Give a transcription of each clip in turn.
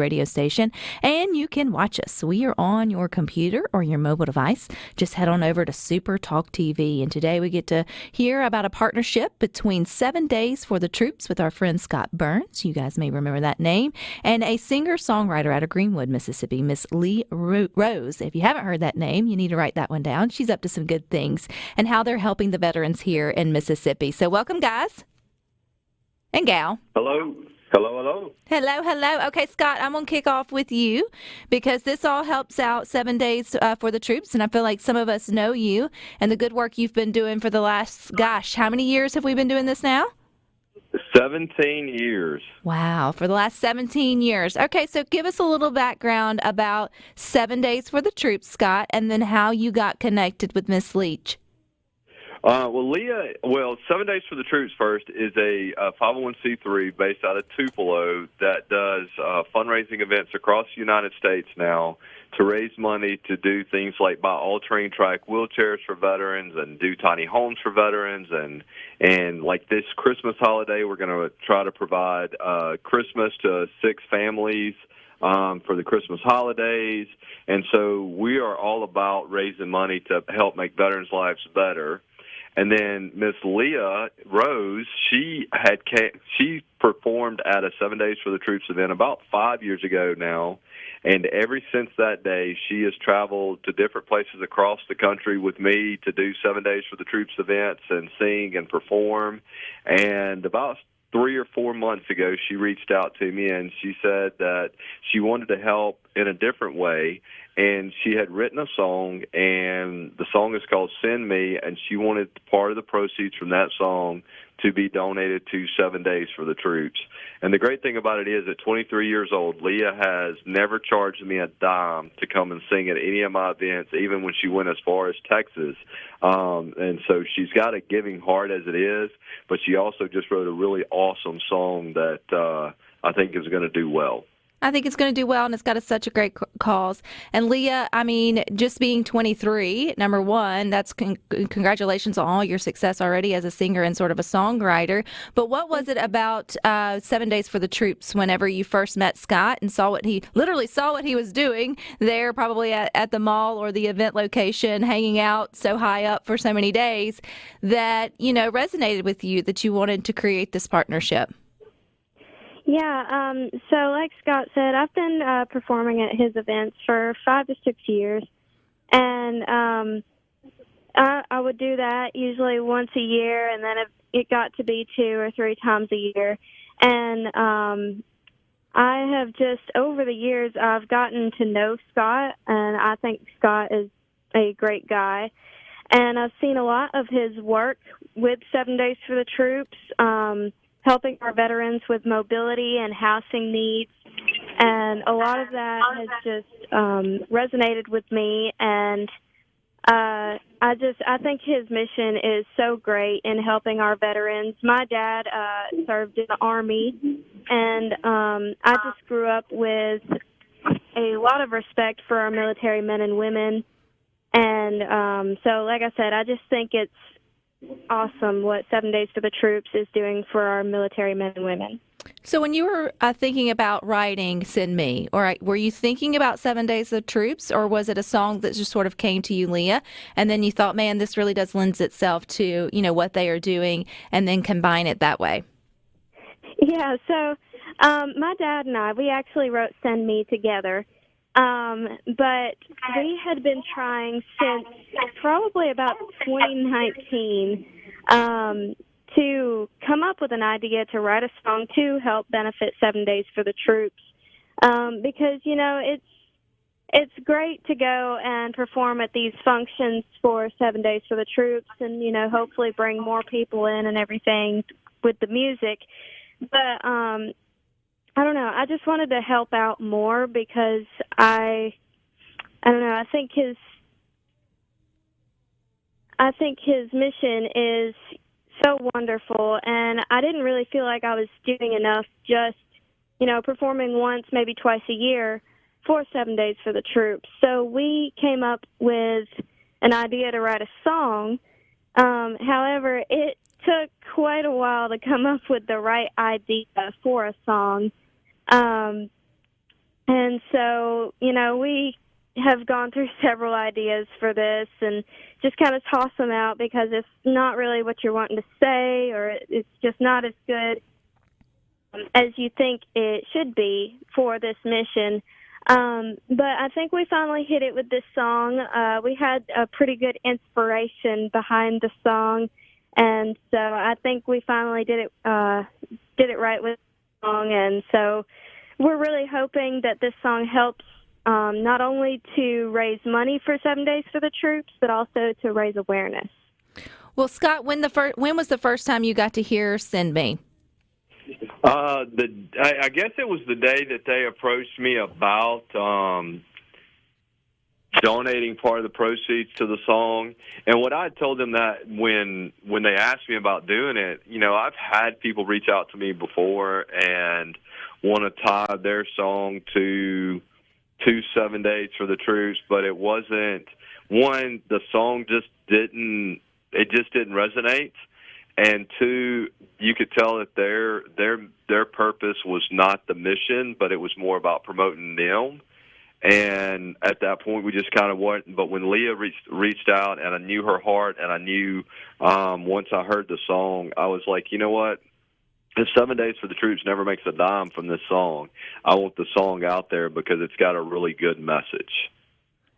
radio station, and you can watch us. We are on your computer or your mobile device. Just head on over to SuperTalk TV, and today we get to hear about a partnership between 7 Days for the Troops with our friend Scott Burns. You guys may remember that name, and a singer-songwriter out of Greenwood, Mississippi, Miss Leah Rose. If you haven't heard that name, you need to write that one down. She's up to some good things, and how they're helping the veterans here in Mississippi. So welcome, guys and gal. Hello. Hello. Hello. Okay, Scott, I'm going to kick off with you because this all helps out 7 Days for the Troops, and I feel like some of us know you and the good work you've been doing for the last, how many years have we been doing this now? 17 years. Wow, for the last 17 years. Okay, so give us a little background about 7 Days for the Troops, Scott, and then how you got connected with Miss Leach. Leah, 7 Days for the Troops first is a 501c3 based out of Tupelo that does fundraising events across the United States now to raise money to do things like buy all-terrain track wheelchairs for veterans and do tiny homes for veterans. And like this Christmas holiday, we're going to try to provide Christmas to 6 families for the Christmas holidays. And so we are all about raising money to help make veterans' lives better. And then Miss Leah Rose, she performed at a 7 Days for the Troops event about 5 years ago now. And ever since that day, she has traveled to different places across the country with me to do 7 Days for the Troops events and sing and perform. And about 3 or 4 months ago, she reached out to me and she said that she wanted to help in a different way. And she had written a song, and the song is called Send Me, and she wanted part of the proceeds from that song to be donated to 7 Days for the Troops. And the great thing about it is, at 23 years old, Leah has never charged me a dime to come and sing at any of my events, even when she went as far as Texas. And so she's got a giving heart as it is, but she also just wrote a really awesome song that I think is going to do well. I think it's going to do well, and it's got such a great cause. And Leah, I mean, just being 23, number one, that's congratulations on all your success already as a singer and sort of a songwriter. But what was it about 7 Days for the Troops whenever you first met Scott and saw what he was doing there, probably at the mall or the event location, hanging out so high up for so many days, that, resonated with you, that you wanted to create this partnership? Yeah, so like Scott said, I've been performing at his events for 5 to 6 years, and I would do that usually once a year, and then it got to be 2 or 3 times a year. And I have just, over the years, I've gotten to know Scott, and I think Scott is a great guy. And I've seen a lot of his work with 7 Days for the Troops, helping our veterans with mobility and housing needs, and a lot of that has just resonated with me, and I think his mission is so great in helping our veterans. My dad served in the Army, and I just grew up with a lot of respect for our military men and women, and so like I said, I just think it's awesome what 7 Days for the Troops is doing for our military men and women. So when you were thinking about writing Send Me, were you thinking about 7 Days for the Troops, or was it a song that just sort of came to you, Leah, and then you thought, man, this really does lend itself to, what they are doing, and then combine it that way? Yeah, so my dad and I, we actually wrote Send Me together. But we had been trying since probably about 2019 to come up with an idea to write a song to help benefit 7 Days for the Troops. Because, it's great to go and perform at these functions for 7 Days for the Troops and, hopefully bring more people in and everything with the music. But I don't know. I just wanted to help out more because I don't know. I think his mission is so wonderful, and I didn't really feel like I was doing enough just, performing once, maybe twice a year for 7 Days for the Troops. So we came up with an idea to write a song. However, it took quite a while to come up with the right idea for a song. And so, we have gone through several ideas for this and just kind of toss them out because it's not really what you're wanting to say, or it's just not as good as you think it should be for this mission. But I think we finally hit it with this song. We had a pretty good inspiration behind the song, and so I think we finally did it right with the song. And so we're really hoping that this song helps not only to raise money for 7 Days for the Troops, but also to raise awareness. Well, Scott, when was the first time you got to hear "Send Me"? I guess it was the day that they approached me about donating part of the proceeds to the song. And what I told them that when they asked me about doing it, I've had people reach out to me before and want to tie their song to 7 Days for the Troops, but it wasn't one. The song just didn't resonate, and two, you could tell that their purpose was not the mission, but it was more about promoting them. And at that point, we just kind of went. But when Leah reached out, and I knew her heart, and I knew once I heard the song, I was like, you know what? If 7 Days for the Troops never makes a dime from this song, I want the song out there because it's got a really good message.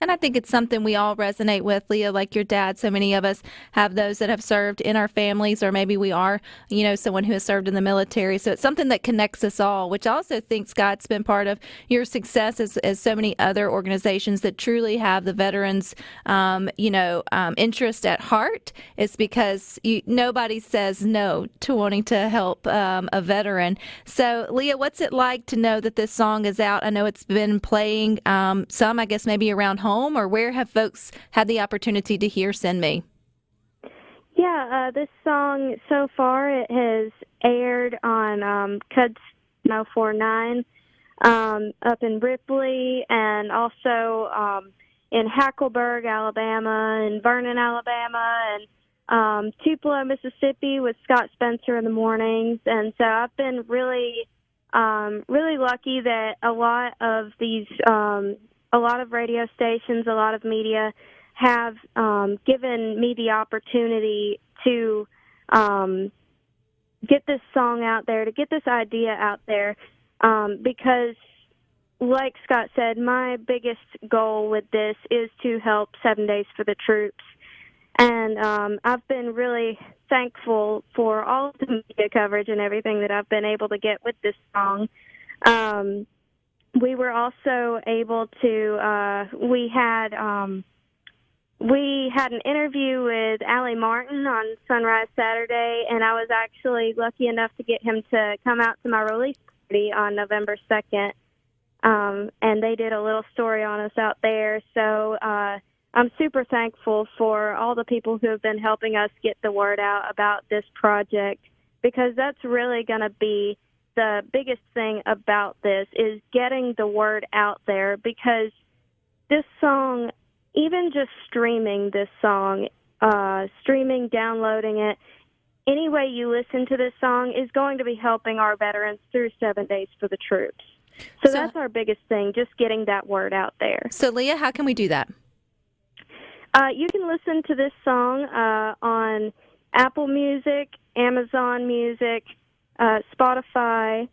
And I think it's something we all resonate with, Leah, like your dad. So many of us have those that have served in our families, or maybe we are, someone who has served in the military. So it's something that connects us all, which I also think, Scott's been part of your success as so many other organizations that truly have the veterans, interest at heart. It's because nobody says no to wanting to help a veteran. So, Leah, what's it like to know that this song is out? I know it's been playing some, I guess, maybe around home, or where have folks had the opportunity to hear "Send Me"? Yeah, this song so far, it has aired on CUDS 1049 up in Ripley, and also in Hackleburg, Alabama, and Vernon, Alabama, and Tupelo, Mississippi with Scott Spencer in the mornings. And so I've been really lucky that a lot of radio stations, a lot of media have given me the opportunity to get this song out there, to get this idea out there, because, like Scott said, my biggest goal with this is to help 7 Days for the Troops. And I've been really thankful for all of the media coverage and everything that I've been able to get with this song. We were also able to, we had an interview with Allie Martin on Sunrise Saturday, and I was actually lucky enough to get him to come out to my release party on November 2nd, and they did a little story on us out there. So I'm super thankful for all the people who have been helping us get the word out about this project, because that's really going to be the biggest thing about this, is getting the word out there, because this song, even just streaming this song, downloading it, any way you listen to this song is going to be helping our veterans through 7 Days for the Troops. So that's our biggest thing, just getting that word out there. So, Leah, how can we do that? You can listen to this song on Apple Music, Amazon Music, Spotify,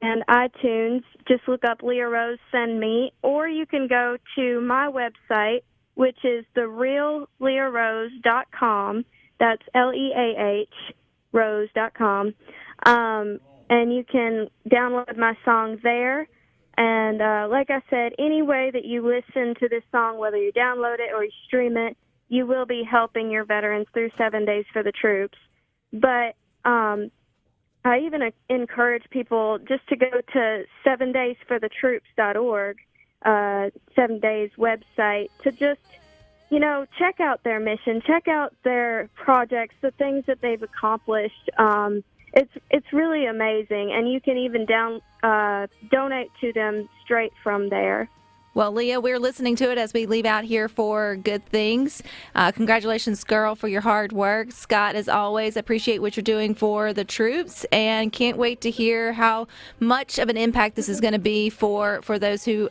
and iTunes. Just look up Leah Rose Send Me, or you can go to my website, which is therealleahrose.com. That's LEAH rose.com. And you can download my song there. And like I said, any way that you listen to this song, whether you download it or you stream it, you will be helping your veterans through 7 Days for the Troops. But I even encourage people just to go to 7daysforthetroops.org, 7 Days website, to just, check out their mission, check out their projects, the things that they've accomplished. It's really amazing, and you can even donate to them straight from there. Well, Leah, we're listening to it as we leave out here for Good Things. Congratulations, girl, for your hard work. Scott, as always, appreciate what you're doing for the troops and can't wait to hear how much of an impact this is going to be for those who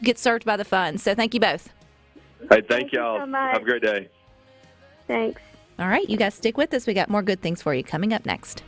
get served by the funds. So thank you both. Hey, thank Thank you y'all. so much. Have a great day. Thanks. All right, you guys stick with us. We got more good things for you coming up next.